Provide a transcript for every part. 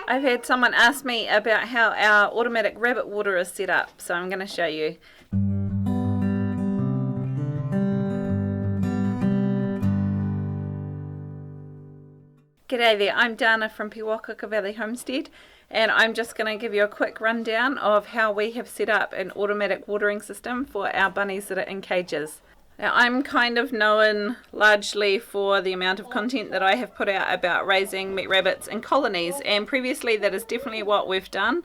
I've had someone ask me about how our automatic rabbit water is set up, so I'm going to show you. G'day there, I'm Dana from Pewakaka Valley Homestead, and I'm just going to give you a quick rundown of how we have set up an automatic watering system for our bunnies that are in cages. Now, I'm kind of known largely for the amount of content that I have put out about raising meat rabbits in colonies, and previously that is definitely what we've done,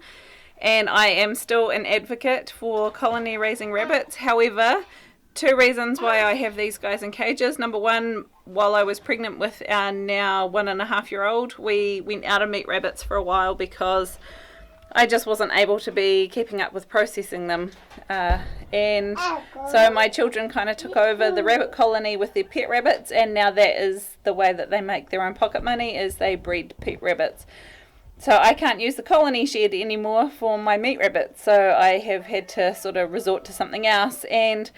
and I am still an advocate for colony raising rabbits. However, two reasons why I have these guys in cages. Number one, while I was pregnant with our now 1.5-year-old, we went out of meat rabbits for a while because I just wasn't able to be keeping up with processing them. And so my children kind of took over the rabbit colony with their pet rabbits, and now that is the way that they make their own pocket money, is they breed pet rabbits. So I can't use the colony shed anymore for my meat rabbits, so I have had to sort of resort to something else. And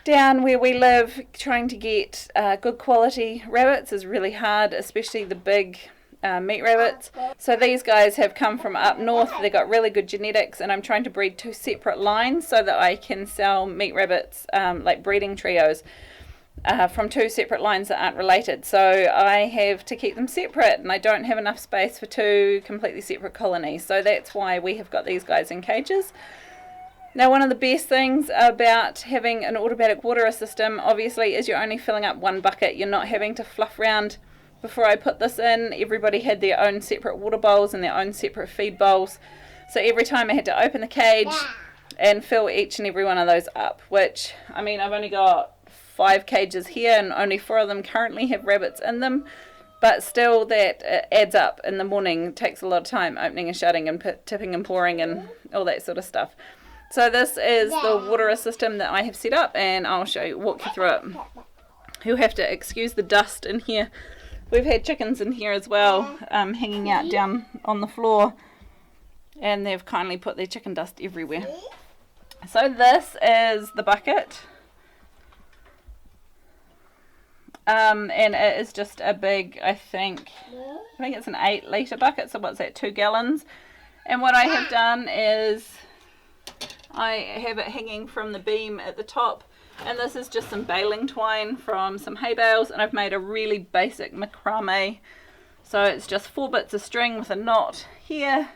down where we live, trying to get good quality rabbits is really hard, especially the big meat rabbits. So these guys have come from up north. They've got really good genetics, and I'm trying to breed two separate lines so that I can sell meat rabbits like breeding trios from two separate lines that aren't related. So I have to keep them separate, and I don't have enough space for two completely separate colonies, so that's why we have got these guys in cages. Now, one of the best things about having an automatic water system obviously is you're only filling up one bucket. You're not having to fluff around. Before I put this in, everybody had their own separate water bowls and their own separate feed bowls. So every time I had to open the cage and fill each and every one of those up, which, I mean, I've only got 5 cages here and only 4 of them currently have rabbits in them. But still, that adds up in the morning. It takes a lot of time opening and shutting and tipping and pouring and all that sort of stuff. So this is the water system that I have set up, and I'll walk you through it. You'll have to excuse the dust in here. We've had chickens in here as well, hanging out down on the floor, and they've kindly put their chicken dust everywhere. So this is the bucket, and it is just a big, I think it's an 8-litre bucket, so what's that, 2 gallons? And what I have done is I have it hanging from the beam at the top, and this is just some baling twine from some hay bales, and I've made a really basic macrame. So it's just 4 bits of string with a knot here,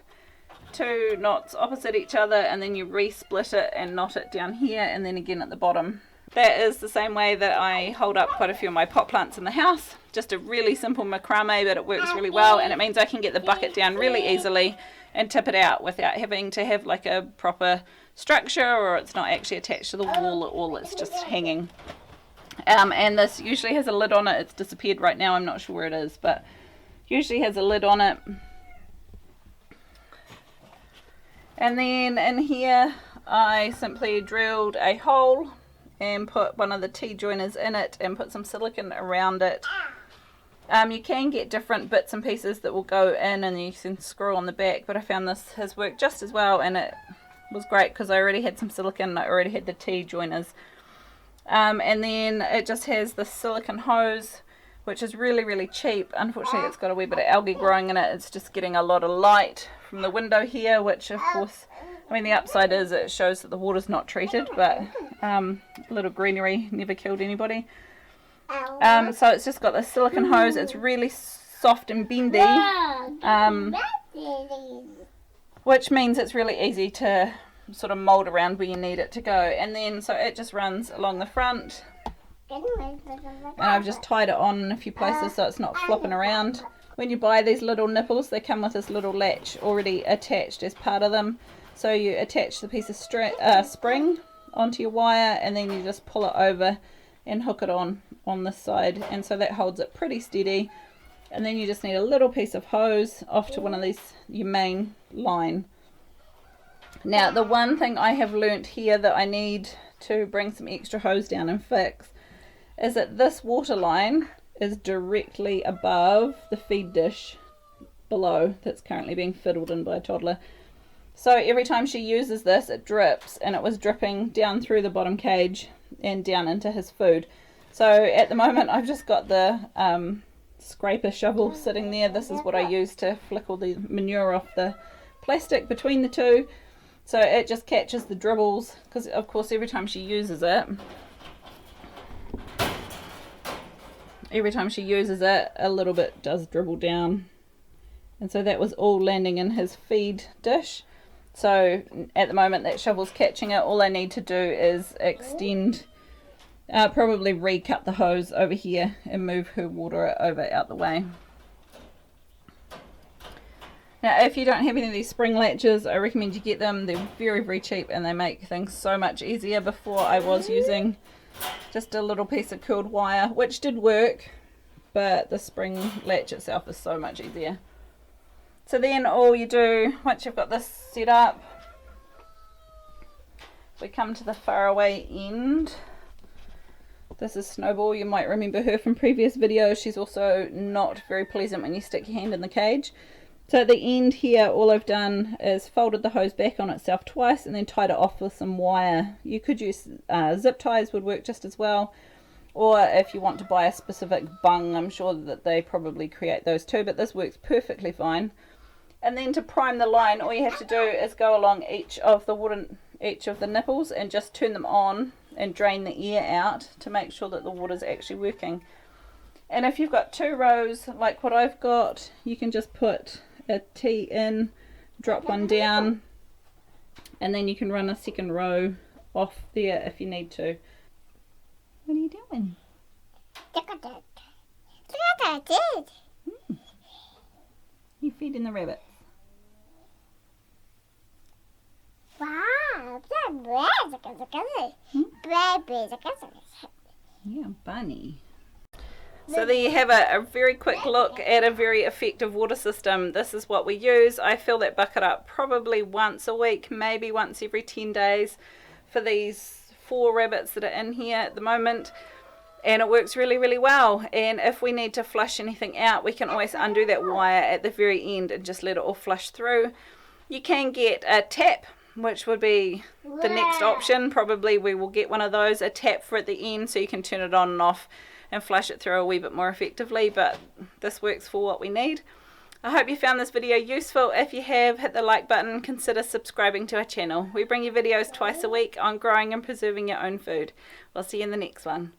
2 knots opposite each other, and then you re-split it and knot it down here, and then again at the bottom. That is the same way that I hold up quite a few of my pot plants in the house. Just a really simple macrame, but it works really well, and it means I can get the bucket down really easily and tip it out without having to have like a proper structure, or it's not actually attached to the wall at all, it's just hanging. And this usually has a lid on it. It's disappeared right now, I'm not sure where it is, but usually has a lid on it. And then in here I simply drilled a hole and put one of the T-joiners in it and put some silicone around it. You can get different bits and pieces that will go in, and you can screw on the back, but I found this has worked just as well, and it was great because I already had some silicone and I already had the T-joiners. And then it just has the silicone hose, which is really, really cheap. Unfortunately, it's got a wee bit of algae growing in it. It's just getting a lot of light from the window here, which of course, I mean, the upside is it shows that the water's not treated, but a little greenery never killed anybody. So it's just got this silicone hose. It's really soft and bendy, which means it's really easy to sort of mold around where you need it to go. And then so it just runs along the front, and I've just tied it on in a few places so it's not flopping around. When you buy these little nipples, they come with this little latch already attached as part of them, so you attach the piece of spring onto your wire, and then you just pull it over and hook it on this side, and so that holds it pretty steady. And then you just need a little piece of hose off to one of these, your main line. Now, the one thing I have learnt here that I need to bring some extra hose down and fix is that this water line is directly above the feed dish below that's currently being fiddled in by a toddler. So every time she uses this, it drips, and it was dripping down through the bottom cage and down into his food. So at the moment I've just got the scraper shovel sitting there. This is what I use to flick all the manure off the plastic between the two, so it just catches the dribbles, because of course every time she uses it a little bit does dribble down, and so that was all landing in his feed dish. So at the moment that shovel's catching it, all I need to do is extend, probably recut the hose over here and move her water over out the way. Now if you don't have any of these spring latches, I recommend you get them. They're very, very cheap and they make things so much easier. Before I was using just a little piece of curled wire, which did work, but the spring latch itself is so much easier. So then all you do, once you've got this set up, we come to the faraway end. This is Snowball. You might remember her from previous videos. She's also not very pleasant when you stick your hand in the cage. So at the end here, all I've done is folded the hose back on itself twice and then tied it off with some wire. You could use zip ties, would work just as well. Or if you want to buy a specific bung, I'm sure that they probably create those too, but this works perfectly fine. And then to prime the line, all you have to do is go along each of the nipples and just turn them on and drain the air out to make sure that the water's actually working. And if you've got two rows like what I've got, you can just put a T in, drop one down, and then you can run a second row off there if you need to. What are you doing? Look at that. Look at that. You're feeding the rabbits. Wow, Yeah, bunny. So there you have a very quick look at a very effective water system. This is what we use. I fill that bucket up probably once a week, maybe once every 10 days for these 4 rabbits that are in here at the moment. And it works really, really well. And if we need to flush anything out, we can always undo that wire at the very end and just let it all flush through. You can get a tap, which would be the next option. Probably we will get one of those, a tap for at the end so you can turn it on and off and flush it through a wee bit more effectively, but this works for what we need. I hope you found this video useful. If you have, hit the like button, consider subscribing to our channel. We bring you videos twice a week on growing and preserving your own food. We'll see you in the next one.